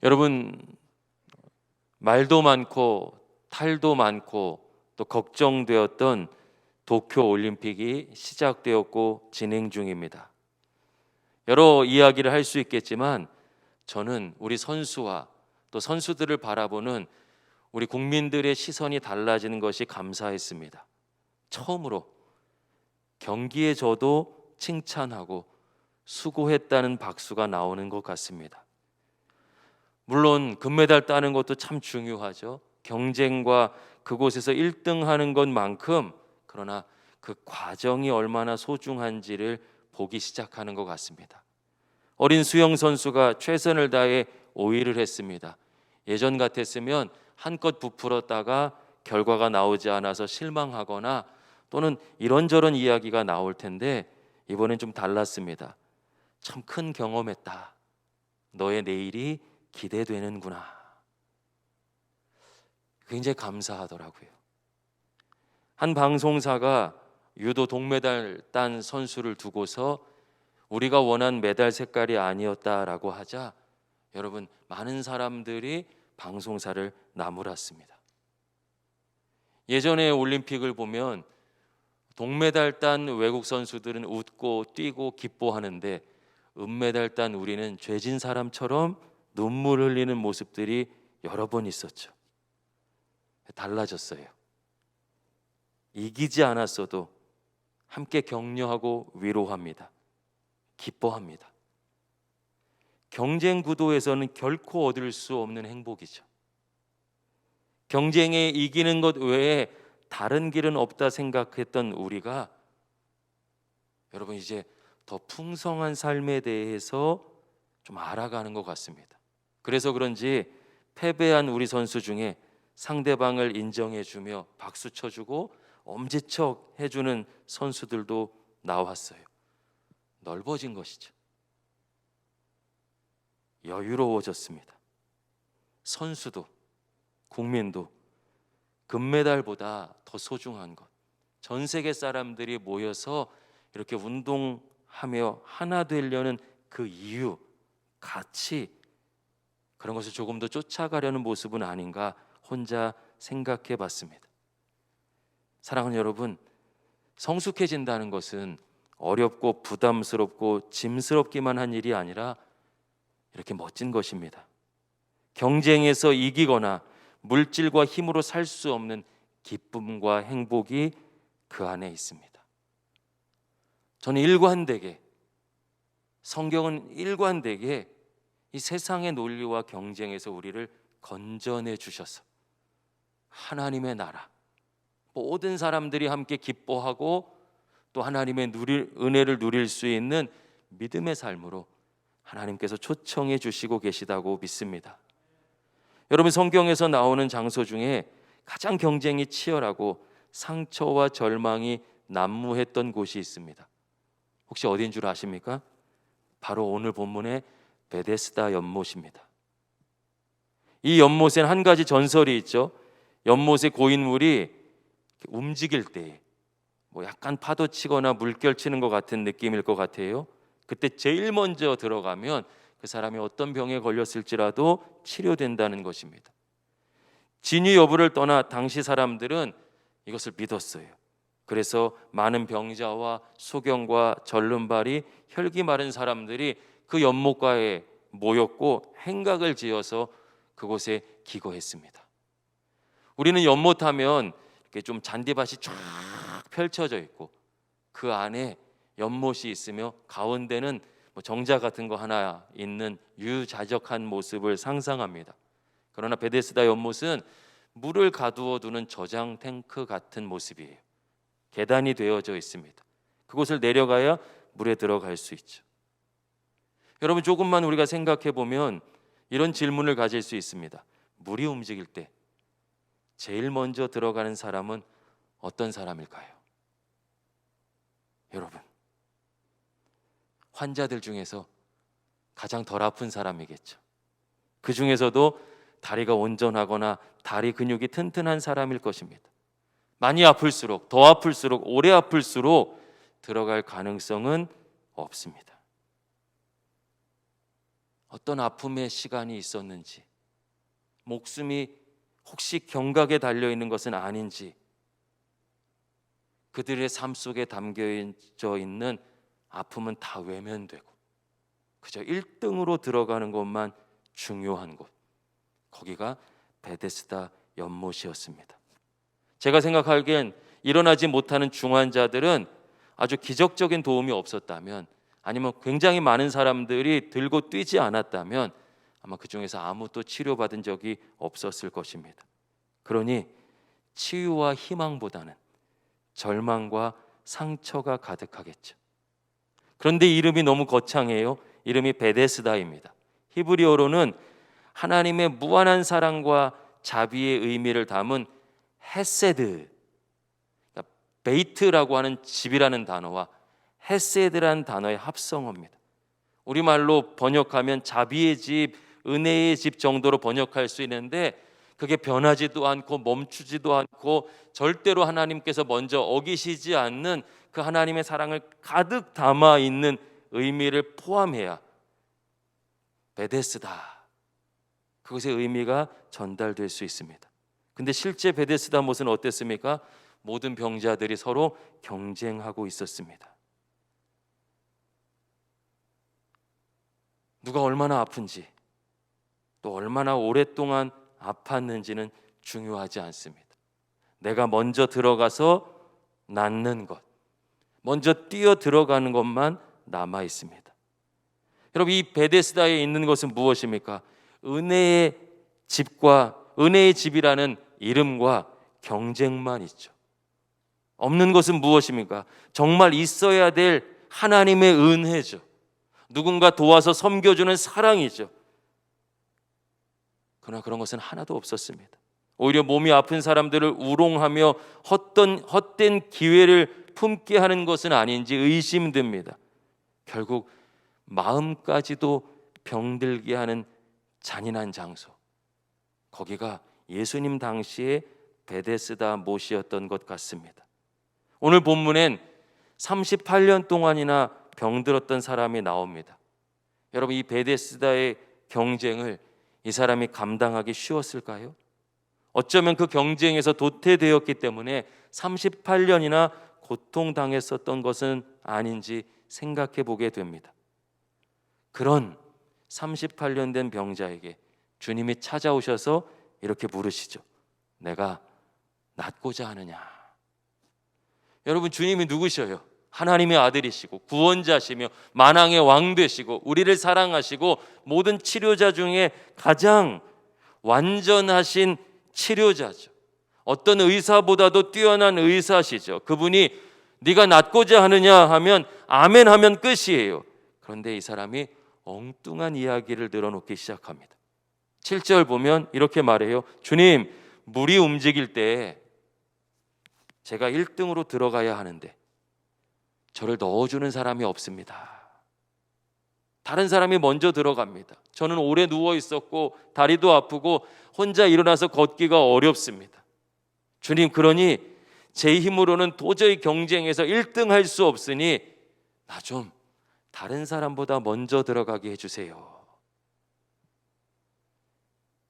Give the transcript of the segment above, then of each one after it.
여러분, 말도 많고 탈도 많고 또 걱정되었던 도쿄 올림픽이 시작되었고 진행 중입니다. 여러 이야기를 할 수 있겠지만 저는 우리 선수와 또 선수들을 바라보는 우리 국민들의 시선이 달라지는 것이 감사했습니다. 처음으로 경기에 저도 칭찬하고 수고했다는 박수가 나오는 것 같습니다. 물론 금메달 따는 것도 참 중요하죠. 경쟁과 그곳에서 1등 하는 것만큼, 그러나 그 과정이 얼마나 소중한지를 보기 시작하는 것 같습니다. 어린 수영 선수가 최선을 다해 5위를 했습니다. 예전 같았으면 한껏 부풀었다가 결과가 나오지 않아서 실망하거나 또는 이런저런 이야기가 나올 텐데 이번엔 좀 달랐습니다. 참 큰 경험했다. 너의 내일이 기대되는구나. 굉장히 감사하더라고요. 한 방송사가 유도 동메달 딴 선수를 두고서 우리가 원한 메달 색깔이 아니었다라고 하자 여러분, 많은 사람들이 방송사를 나무랐습니다. 예전에 올림픽을 보면 동메달 딴 외국 선수들은 웃고 뛰고 기뻐하는데 은메달 딴 우리는 죄진 사람처럼 눈물 흘리는 모습들이 여러 번 있었죠. 달라졌어요. 이기지 않았어도 함께 격려하고 위로합니다. 기뻐합니다. 경쟁 구도에서는 결코 얻을 수 없는 행복이죠. 경쟁에 이기는 것 외에 다른 길은 없다 생각했던 우리가 여러분 이제 더 풍성한 삶에 대해서 좀 알아가는 것 같습니다. 그래서 그런지 패배한 우리 선수 중에 상대방을 인정해주며 박수 쳐주고 엄지척 해주는 선수들도 나왔어요. 넓어진 것이죠. 여유로워졌습니다. 선수도 국민도 금메달보다 더 소중한 것, 전 세계 사람들이 모여서 이렇게 운동하며 하나 되려는 그 이유, 가치, 그런 것을 조금 더 쫓아가려는 모습은 아닌가 혼자 생각해 봤습니다. 사랑하는 여러분, 성숙해진다는 것은 어렵고 부담스럽고 짐스럽기만 한 일이 아니라 이렇게 멋진 것입니다. 경쟁에서 이기거나 물질과 힘으로 살 수 없는 기쁨과 행복이 그 안에 있습니다. 저는 일관되게, 성경은 일관되게 이 세상의 논리와 경쟁에서 우리를 건져내 주셔서 하나님의 나라, 모든 사람들이 함께 기뻐하고 또 하나님의 은혜를 누릴 수 있는 믿음의 삶으로 하나님께서 초청해 주시고 계시다고 믿습니다. 여러분, 성경에서 나오는 장소 중에 가장 경쟁이 치열하고 상처와 절망이 난무했던 곳이 있습니다. 혹시 어디인 줄 아십니까? 바로 오늘 본문의 베데스다 연못입니다. 이 연못에는 한 가지 전설이 있죠. 연못의 고인물이 움직일 때 약간 파도 치거나 물결 치는 것 같은 느낌일 것 같아요. 그때 제일 먼저 들어가면 그 사람이 어떤 병에 걸렸을지라도 치료된다는 것입니다. 진위 여부를 떠나 당시 사람들은 이것을 믿었어요. 그래서 많은 병자와 소경과 절름발이 혈기 마른 사람들이 그 연못가에 모였고 행각을 지어서 그곳에 기거했습니다. 우리는 연못하면 이렇게 좀 잔디밭이 쫙 펼쳐져 있고 그 안에 연못이 있으며 가운데는 정자 같은 거 하나 있는 유자적한 모습을 상상합니다. 그러나 베데스다 연못은 물을 가두어 두는 저장 탱크 같은 모습이에요. 계단이 되어져 있습니다. 그곳을 내려가야 물에 들어갈 수 있죠. 여러분, 조금만 우리가 생각해 보면 이런 질문을 가질 수 있습니다. 물이 움직일 때 제일 먼저 들어가는 사람은 어떤 사람일까요? 여러분, 환자들 중에서 가장 덜 아픈 사람이겠죠. 그 중에서도 다리가 온전하거나 다리 근육이 튼튼한 사람일 것입니다. 많이 아플수록, 더 아플수록, 오래 아플수록 들어갈 가능성은 없습니다. 어떤 아픔의 시간이 있었는지, 목숨이 혹시 경각에 달려있는 것은 아닌지, 그들의 삶 속에 담겨져 있는 아픔은 다 외면되고 그저 1등으로 들어가는 것만 중요한 곳, 거기가 베데스다 연못이었습니다. 제가 생각하기엔 일어나지 못하는 중환자들은 아주 기적적인 도움이 없었다면, 아니면 굉장히 많은 사람들이 들고 뛰지 않았다면 아마 그 중에서 아무도 치료받은 적이 없었을 것입니다. 그러니 치유와 희망보다는 절망과 상처가 가득하겠죠. 그런데 이름이 너무 거창해요. 이름이 베데스다입니다. 히브리어로는 하나님의 무한한 사랑과 자비의 의미를 담은 헤세드, 그러니까 베이트라고 하는 집이라는 단어와 헤세드라는 단어의 합성어입니다. 우리말로 번역하면 자비의 집, 은혜의 집 정도로 번역할 수 있는데, 그게 변하지도 않고 멈추지도 않고 절대로 하나님께서 먼저 어기시지 않는 그 하나님의 사랑을 가득 담아 있는 의미를 포함해야 베데스다, 그것의 의미가 전달될 수 있습니다. 근데 실제 베데스다 못은 어땠습니까? 모든 병자들이 서로 경쟁하고 있었습니다. 누가 얼마나 아픈지, 또 얼마나 오랫동안 아팠는지는 중요하지 않습니다. 내가 먼저 들어가서 낫는 것, 먼저 뛰어 들어가는 것만 남아 있습니다. 여러분, 이 베데스다에 있는 것은 무엇입니까? 은혜의 집과, 은혜의 집이라는 이름과 경쟁만 있죠. 없는 것은 무엇입니까? 정말 있어야 될 하나님의 은혜죠. 누군가 도와서 섬겨주는 사랑이죠. 그러나 그런 것은 하나도 없었습니다. 오히려 몸이 아픈 사람들을 우롱하며 헛된 기회를 품게 하는 것은 아닌지 의심됩니다. 결국 마음까지도 병들게 하는 잔인한 장소, 거기가 예수님 당시의 베데스다 못이었던 것 같습니다. 오늘 본문엔 38년 동안이나 병들었던 사람이 나옵니다. 여러분, 이 베데스다의 경쟁을 이 사람이 감당하기 쉬웠을까요? 어쩌면 그 경쟁에서 도태되었기 때문에 38년이나 고통당했었던 것은 아닌지 생각해 보게 됩니다. 그런 38년 된 병자에게 주님이 찾아오셔서 이렇게 물으시죠. 내가 낫고자 하느냐? 여러분, 주님이 누구셔요? 하나님의 아들이시고 구원자시며 만왕의 왕 되시고 우리를 사랑하시고 모든 치료자 중에 가장 완전하신 치료자죠. 어떤 의사보다도 뛰어난 의사시죠. 그분이 네가 낫고자 하느냐 하면 아멘 하면 끝이에요. 그런데 이 사람이 엉뚱한 이야기를 늘어놓기 시작합니다. 7절 보면 이렇게 말해요. 주님, 물이 움직일 때 제가 1등으로 들어가야 하는데 저를 넣어주는 사람이 없습니다. 다른 사람이 먼저 들어갑니다. 저는 오래 누워 있었고 다리도 아프고 혼자 일어나서 걷기가 어렵습니다. 주님, 그러니 제 힘으로는 도저히 경쟁에서 1등 할 수 없으니 나 좀 다른 사람보다 먼저 들어가게 해주세요.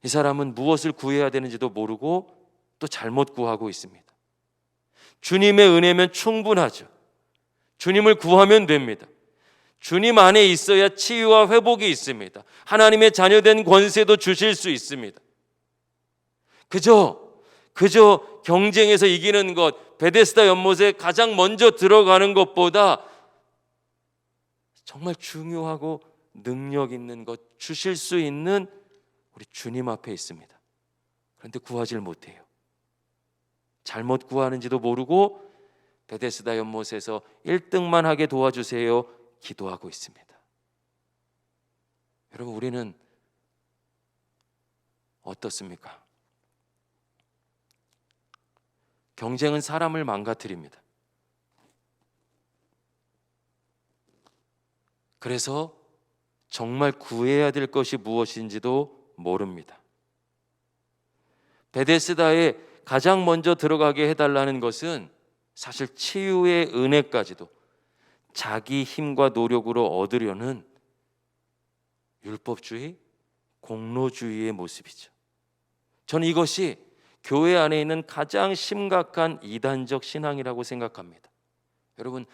이 사람은 무엇을 구해야 되는지도 모르고 또 잘못 구하고 있습니다. 주님의 은혜면 충분하죠. 주님을 구하면 됩니다. 주님 안에 있어야 치유와 회복이 있습니다. 하나님의 자녀된 권세도 주실 수 있습니다. 그저 경쟁에서 이기는 것, 베데스다 연못에 가장 먼저 들어가는 것보다 정말 중요하고 능력 있는 것 주실 수 있는 우리 주님 앞에 있습니다. 그런데 구하질 못해요. 잘못 구하는지도 모르고 베데스다 연못에서 1등만 하게 도와주세요 기도하고 있습니다. 여러분, 우리는 어떻습니까? 경쟁은 사람을 망가뜨립니다. 그래서 정말 구해야 될 것이 무엇인지도 모릅니다. 베데스다에 가장 먼저 들어가게 해달라는 것은 사실 치유의 은혜까지도 자기 힘과 노력으로 얻으려는 율법주의, 공로주의의 모습이죠. 저는 이것이 교회 안에 있는 가장 심각한 이단적 신앙이라고 생각합니다. 여러분,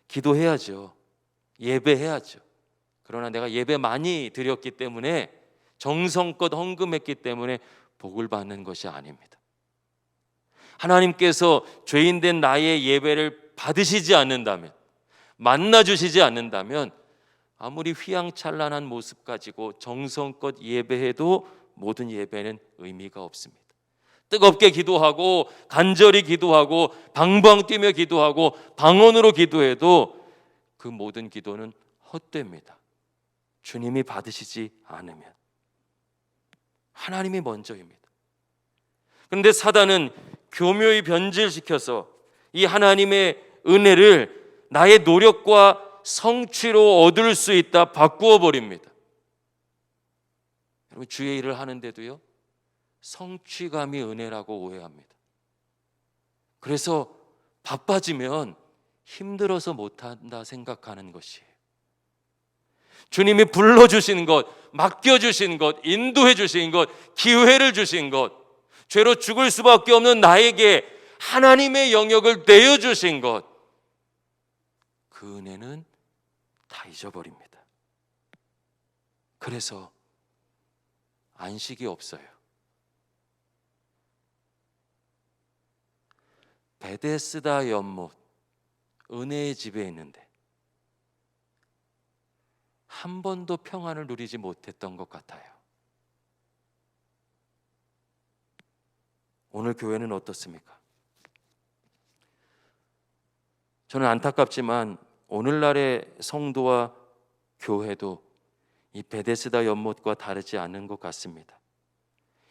기도해야죠. 예배해야죠. 그러나 내가 예배 많이 드렸기 때문에, 정성껏 헌금했기 때문에 복을 받는 것이 아닙니다. 하나님께서 죄인된 나의 예배를 받으시지 않는다면, 만나주시지 않는다면 아무리 휘황찬란한 모습 가지고 정성껏 예배해도 모든 예배는 의미가 없습니다. 뜨겁게 기도하고 간절히 기도하고 방방 뛰며 기도하고 방언으로 기도해도 그 모든 기도는 헛됩니다. 주님이 받으시지 않으면. 하나님이 먼저입니다. 그런데 사단은 교묘히 변질시켜서 이 하나님의 은혜를 나의 노력과 성취로 얻을 수 있다 바꾸어 버립니다. 여러분, 주의 일을 하는데도요, 성취감이 은혜라고 오해합니다. 그래서 바빠지면 힘들어서 못한다 생각하는 것이에요. 주님이 불러주신 것, 맡겨주신 것, 인도해 주신 것, 기회를 주신 것, 죄로 죽을 수밖에 없는 나에게 하나님의 영역을 내어주신 것, 그 은혜는 다 잊어버립니다. 그래서 안식이 없어요. 베데스다 연못, 은혜의 집에 있는데 한 번도 평안을 누리지 못했던 것 같아요. 오늘 교회는 어떻습니까? 저는 안타깝지만 오늘날의 성도와 교회도 이 베데스다 연못과 다르지 않은 것 같습니다.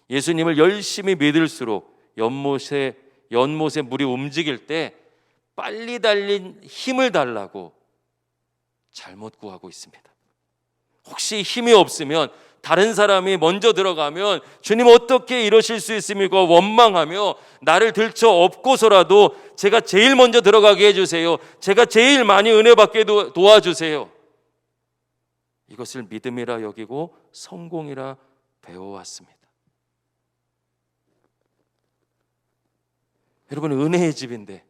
예수님을 열심히 믿을수록 연못에 물이 움직일 때 빨리 달린 힘을 달라고 잘못 구하고 있습니다. 혹시 힘이 없으면, 다른 사람이 먼저 들어가면 주님 어떻게 이러실 수 있습니까? 원망하며 나를 들쳐 업고서라도 제가 제일 먼저 들어가게 해주세요. 제가 제일 많이 은혜 받게 도와주세요. 이것을 믿음이라 여기고 성공이라 배워왔습니다. 여러분, 은혜의 집인데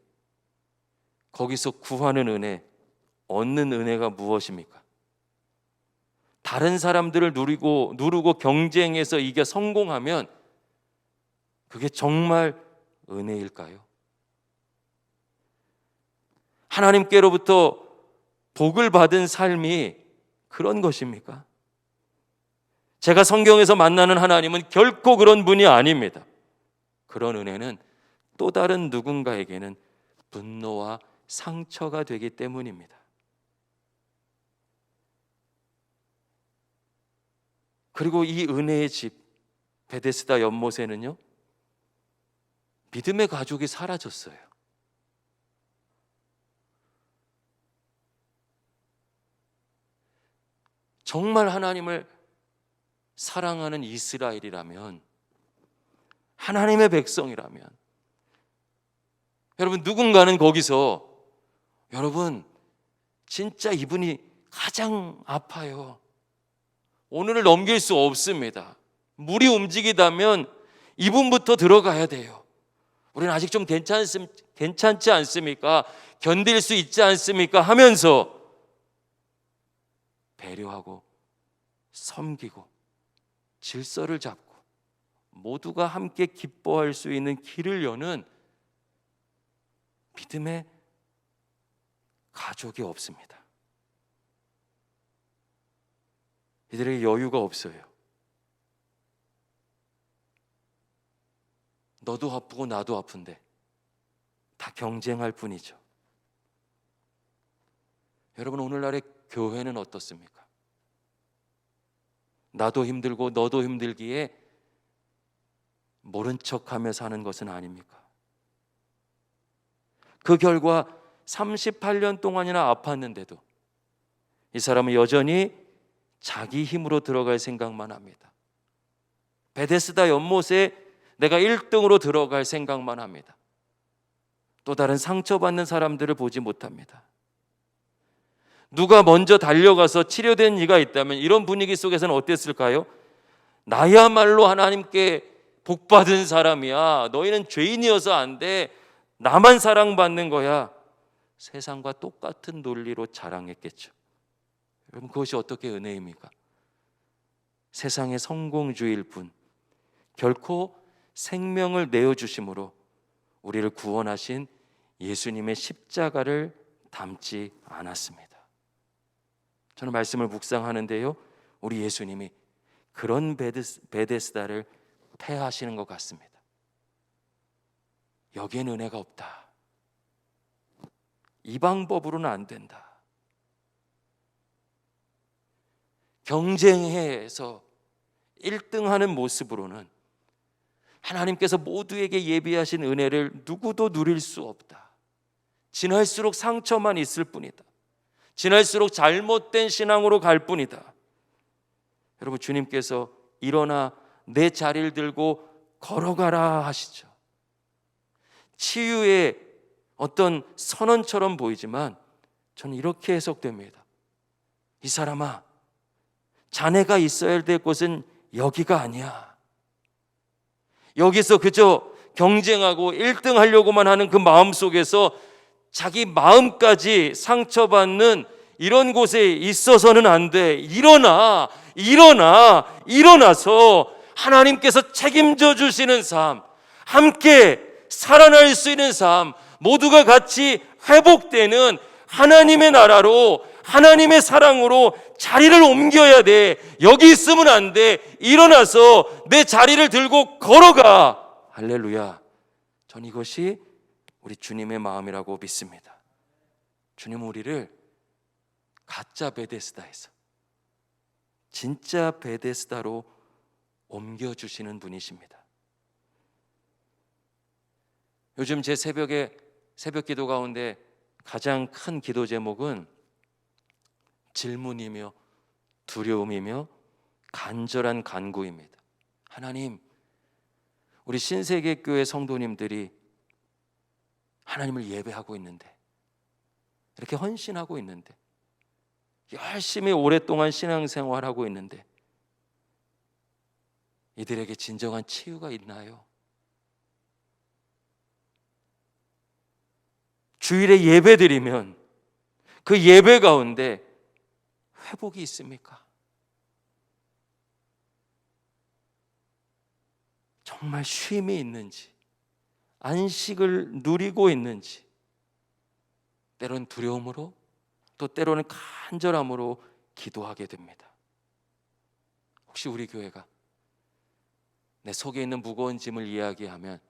거기서 구하는 은혜, 얻는 은혜가 무엇입니까? 다른 사람들을 누르고 경쟁해서 이게 성공하면 그게 정말 은혜일까요? 하나님께로부터 복을 받은 삶이 그런 것입니까? 제가 성경에서 만나는 하나님은 결코 그런 분이 아닙니다. 그런 은혜는 또 다른 누군가에게는 분노와 상처가 되기 때문입니다. 그리고 이 은혜의 집 베데스다 연못에는요, 믿음의 가족이 사라졌어요. 정말 하나님을 사랑하는 이스라엘이라면, 하나님의 백성이라면, 여러분, 누군가는 거기서, 여러분 진짜 이분이 가장 아파요. 오늘을 넘길 수 없습니다. 물이 움직이다면 이분부터 들어가야 돼요. 우리는 아직 좀 괜찮지 않습니까? 견딜 수 있지 않습니까? 하면서 배려하고 섬기고 질서를 잡고 모두가 함께 기뻐할 수 있는 길을 여는 믿음의 가족이 없습니다. 이들에게 여유가 없어요. 너도 아프고 나도 아픈데 다 경쟁할 뿐이죠. 여러분, 오늘날의 교회는 어떻습니까? 나도 힘들고 너도 힘들기에 모른 척하며 사는 것은 아닙니까? 그 결과 38년 동안이나 아팠는데도 이 사람은 여전히 자기 힘으로 들어갈 생각만 합니다. 베데스다 연못에 내가 1등으로 들어갈 생각만 합니다. 또 다른 상처받는 사람들을 보지 못합니다. 누가 먼저 달려가서 치료된 이가 있다면 이런 분위기 속에서는 어땠을까요? 나야말로 하나님께 복받은 사람이야. 너희는 죄인이어서 안 돼. 나만 사랑받는 거야. 세상과 똑같은 논리로 자랑했겠죠. 여러분, 그것이 어떻게 은혜입니까? 세상의 성공주의일 뿐 결코 생명을 내어주심으로 우리를 구원하신 예수님의 십자가를 닮지 않았습니다. 저는 말씀을 묵상하는데요, 우리 예수님이 그런 베데스다를 폐하시는 것 같습니다. 여기엔 은혜가 없다. 이 방법으로는 안 된다. 경쟁해서 1등하는 모습으로는 하나님께서 모두에게 예비하신 은혜를 누구도 누릴 수 없다. 지날수록 상처만 있을 뿐이다. 지날수록 잘못된 신앙으로 갈 뿐이다. 여러분, 주님께서 일어나 내 자리를 들고 걸어가라 하시죠. 치유의 어떤 선언처럼 보이지만 저는 이렇게 해석됩니다. 이 사람아, 자네가 있어야 될 곳은 여기가 아니야. 여기서 그저 경쟁하고 1등 하려고만 하는 그 마음 속에서 자기 마음까지 상처받는 이런 곳에 있어서는 안 돼. 일어나서 하나님께서 책임져 주시는 삶, 함께 살아날 수 있는 삶, 모두가 같이 회복되는 하나님의 나라로, 하나님의 사랑으로 자리를 옮겨야 돼. 여기 있으면 안 돼. 일어나서 내 자리를 들고 걸어가. 할렐루야. 전 이것이 우리 주님의 마음이라고 믿습니다. 주님은 우리를 가짜 베데스다에서 진짜 베데스다로 옮겨주시는 분이십니다. 요즘 제 새벽 기도 가운데 가장 큰 기도 제목은 질문이며 두려움이며 간절한 간구입니다. 하나님, 우리 신세계교회 성도님들이 하나님을 예배하고 있는데, 이렇게 헌신하고 있는데, 열심히 오랫동안 신앙생활하고 있는데 이들에게 진정한 치유가 있나요? 주일에 예배드리면 그 예배 가운데 회복이 있습니까? 정말 쉼이 있는지, 안식을 누리고 있는지, 때로는 두려움으로, 또 때로는 간절함으로 기도하게 됩니다. 혹시 우리 교회가 내 속에 있는 무거운 짐을 이야기하면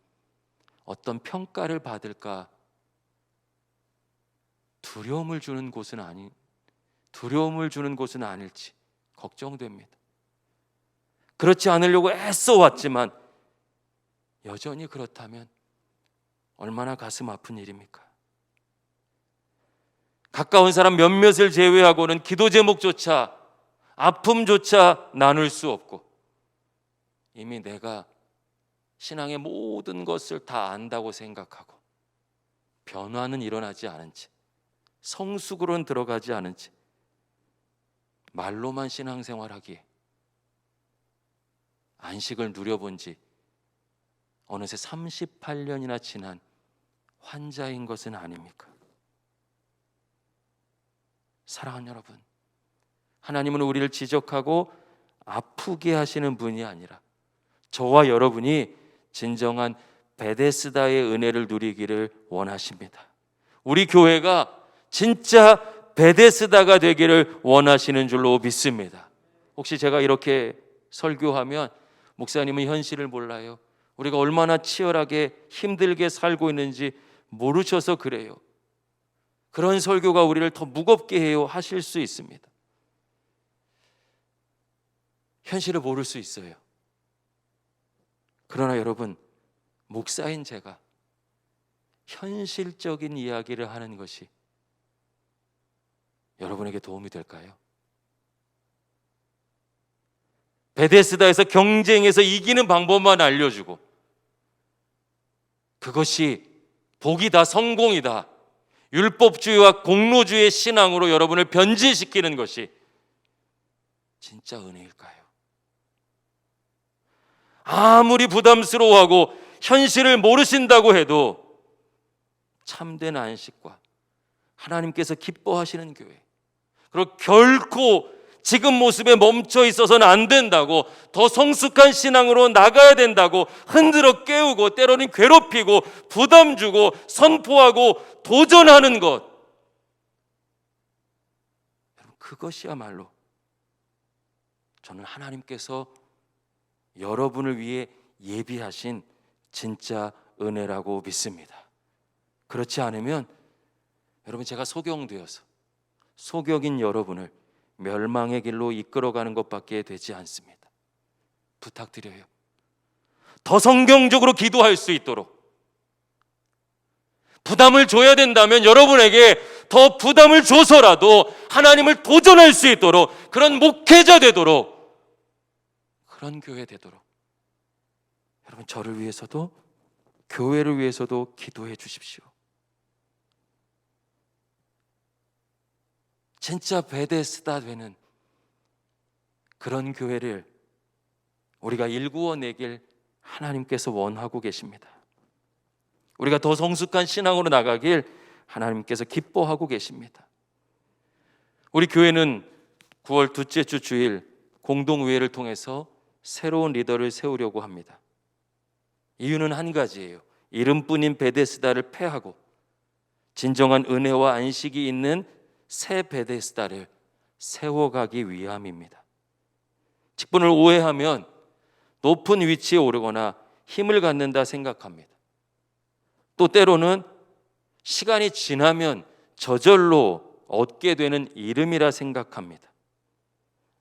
어떤 평가를 받을까 두려움을 주는 곳은 아닐지 걱정됩니다. 그렇지 않으려고 애써 왔지만 여전히 그렇다면 얼마나 가슴 아픈 일입니까? 가까운 사람 몇몇을 제외하고는 기도 제목조차, 아픔조차 나눌 수 없고, 이미 내가 신앙의 모든 것을 다 안다고 생각하고 변화는 일어나지 않은 채, 성숙으로는 들어가지 않은 채 말로만 신앙생활하기에 안식을 누려본 지 어느새 38년이나 지난 환자인 것은 아닙니까? 사랑하는 여러분, 하나님은 우리를 지적하고 아프게 하시는 분이 아니라 저와 여러분이 진정한 베데스다의 은혜를 누리기를 원하십니다. 우리 교회가 진짜 베데스다가 되기를 원하시는 줄로 믿습니다. 혹시 제가 이렇게 설교하면 목사님은 현실을 몰라요, 우리가 얼마나 치열하게 힘들게 살고 있는지 모르셔서 그래요, 그런 설교가 우리를 더 무겁게 해요 하실 수 있습니다. 현실을 모를 수 있어요. 그러나 여러분, 목사인 제가 현실적인 이야기를 하는 것이 여러분에게 도움이 될까요? 베데스다에서 경쟁에서 이기는 방법만 알려주고 그것이 복이다, 성공이다, 율법주의와 공로주의 신앙으로 여러분을 변질시키는 것이 진짜 은혜일까요? 아무리 부담스러워하고 현실을 모르신다고 해도 참된 안식과 하나님께서 기뻐하시는 교회, 그리고 결코 지금 모습에 멈춰 있어서는 안 된다고, 더 성숙한 신앙으로 나가야 된다고 흔들어 깨우고 때로는 괴롭히고 부담 주고 선포하고 도전하는 것, 그것이야말로 저는 하나님께서 여러분을 위해 예비하신 진짜 은혜라고 믿습니다. 그렇지 않으면 여러분, 제가 소경되어서 소경인 여러분을 멸망의 길로 이끌어가는 것밖에 되지 않습니다. 부탁드려요. 더 성경적으로 기도할 수 있도록, 부담을 줘야 된다면 여러분에게 더 부담을 줘서라도 하나님을 도전할 수 있도록, 그런 목회자 되도록, 그런 교회 되도록 여러분, 저를 위해서도 교회를 위해서도 기도해 주십시오. 진짜 베데스다 되는 그런 교회를 우리가 일구어내길 하나님께서 원하고 계십니다. 우리가 더 성숙한 신앙으로 나가길 하나님께서 기뻐하고 계십니다. 우리 교회는 9월 둘째 주 주일 공동의회를 통해서 새로운 리더를 세우려고 합니다. 이유는 한 가지예요. 이름뿐인 베데스다를 폐하고 진정한 은혜와 안식이 있는 새 베데스다를 세워가기 위함입니다. 직분을 오해하면 높은 위치에 오르거나 힘을 갖는다 생각합니다. 또 때로는 시간이 지나면 저절로 얻게 되는 이름이라 생각합니다.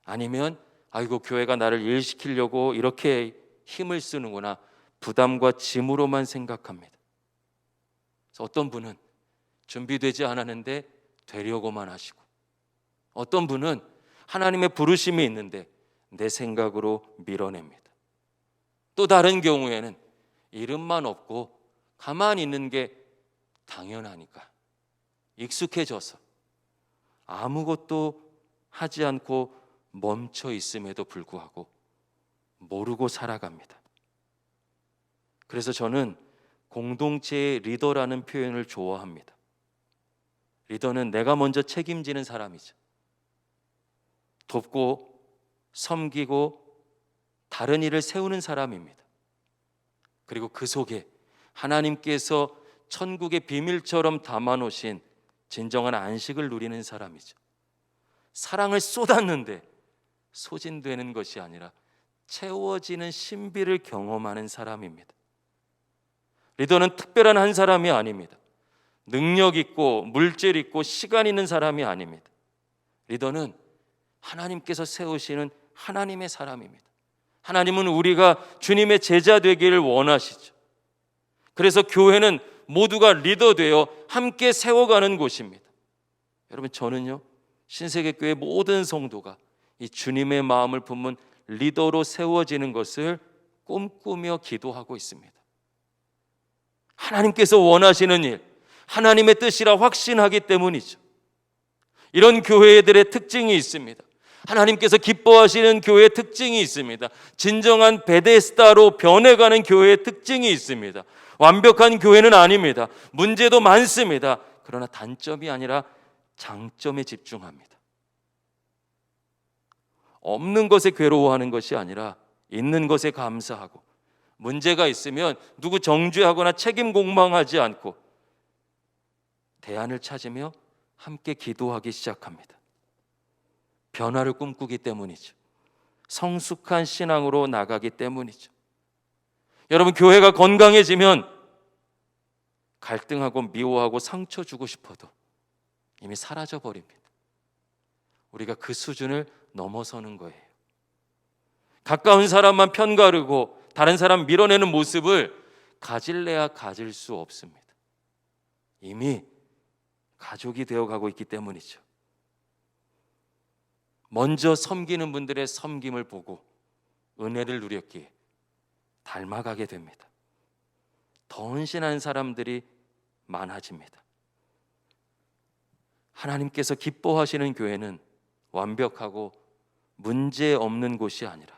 아니면 아이고, 교회가 나를 일시키려고 이렇게 힘을 쓰는구나, 부담과 짐으로만 생각합니다. 그래서 어떤 분은 준비되지 않았는데 되려고만 하시고, 어떤 분은 하나님의 부르심이 있는데 내 생각으로 밀어냅니다. 또 다른 경우에는 이름만 없고 가만히 있는 게 당연하니까 익숙해져서 아무것도 하지 않고 멈춰 있음에도 불구하고 모르고 살아갑니다. 그래서 저는 공동체의 리더라는 표현을 좋아합니다. 리더는 내가 먼저 책임지는 사람이죠. 돕고 섬기고 다른 일을 세우는 사람입니다. 그리고 그 속에 하나님께서 천국의 비밀처럼 담아놓으신 진정한 안식을 누리는 사람이죠. 사랑을 쏟았는데 소진되는 것이 아니라 채워지는 신비를 경험하는 사람입니다. 리더는 특별한 한 사람이 아닙니다. 능력 있고 물질 있고 시간 있는 사람이 아닙니다. 리더는 하나님께서 세우시는 하나님의 사람입니다. 하나님은 우리가 주님의 제자 되기를 원하시죠. 그래서 교회는 모두가 리더 되어 함께 세워가는 곳입니다. 여러분, 저는요, 신세계교회 모든 성도가 이 주님의 마음을 품은 리더로 세워지는 것을 꿈꾸며 기도하고 있습니다. 하나님께서 원하시는 일, 하나님의 뜻이라 확신하기 때문이죠. 이런 교회들의 특징이 있습니다. 하나님께서 기뻐하시는 교회의 특징이 있습니다. 진정한 베데스다로 변해가는 교회의 특징이 있습니다. 완벽한 교회는 아닙니다. 문제도 많습니다. 그러나 단점이 아니라 장점에 집중합니다. 없는 것에 괴로워하는 것이 아니라 있는 것에 감사하고, 문제가 있으면 누구 정죄하거나 책임 공방하지 않고 대안을 찾으며 함께 기도하기 시작합니다. 변화를 꿈꾸기 때문이죠. 성숙한 신앙으로 나가기 때문이죠. 여러분, 교회가 건강해지면 갈등하고 미워하고 상처 주고 싶어도 이미 사라져 버립니다. 우리가 그 수준을 넘어서는 거예요. 가까운 사람만 편가르고 다른 사람 밀어내는 모습을 가질래야 가질 수 없습니다. 이미 가족이 되어가고 있기 때문이죠. 먼저 섬기는 분들의 섬김을 보고 은혜를 누렸기에 닮아가게 됩니다. 더 헌신한 사람들이 많아집니다. 하나님께서 기뻐하시는 교회는 완벽하고 문제 없는 곳이 아니라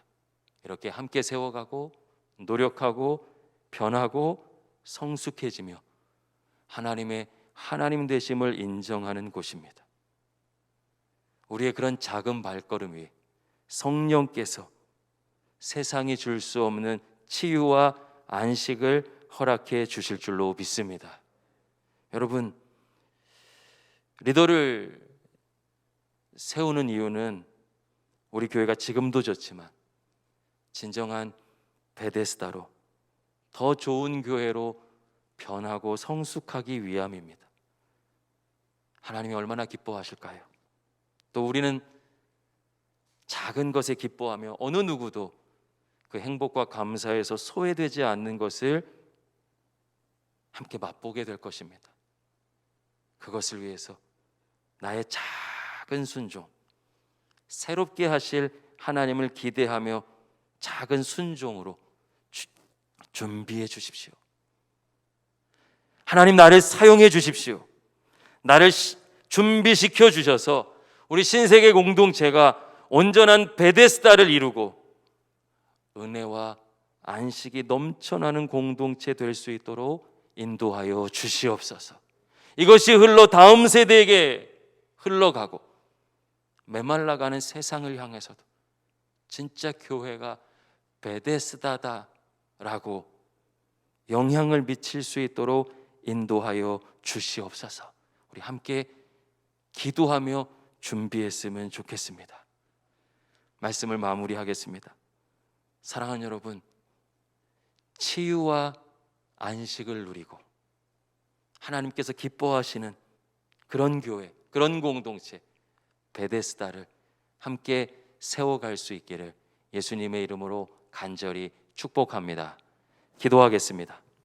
이렇게 함께 세워가고 노력하고 변하고 성숙해지며 하나님의 하나님 되심을 인정하는 곳입니다. 우리의 그런 작은 발걸음 위에 성령께서 세상이 줄 수 없는 치유와 안식을 허락해 주실 줄로 믿습니다. 여러분, 리더를 세우는 이유는 우리 교회가 지금도 좋지만 진정한 베데스다로 더 좋은 교회로 변하고 성숙하기 위함입니다. 하나님이 얼마나 기뻐하실까요? 또 우리는 작은 것에 기뻐하며 어느 누구도 그 행복과 감사에서 소외되지 않는 것을 함께 맛보게 될 것입니다. 그것을 위해서 나의 작은 순종, 새롭게 하실 하나님을 기대하며 작은 순종으로 준비해 주십시오. 하나님, 나를 사용해 주십시오. 나를 준비시켜 주셔서 우리 신세계 공동체가 온전한 베데스다를 이루고 은혜와 안식이 넘쳐나는 공동체 될 수 있도록 인도하여 주시옵소서. 이것이 흘러 다음 세대에게 흘러가고 메말라가는 세상을 향해서도 진짜 교회가 베데스다다라고 영향을 미칠 수 있도록 인도하여 주시옵소서. 우리 함께 기도하며 준비했으면 좋겠습니다. 말씀을 마무리하겠습니다. 사랑하는 여러분, 치유와 안식을 누리고 하나님께서 기뻐하시는 그런 교회, 그런 공동체 베데스다를 함께 세워갈 수 있기를 예수님의 이름으로 간절히 축복합니다. 기도하겠습니다.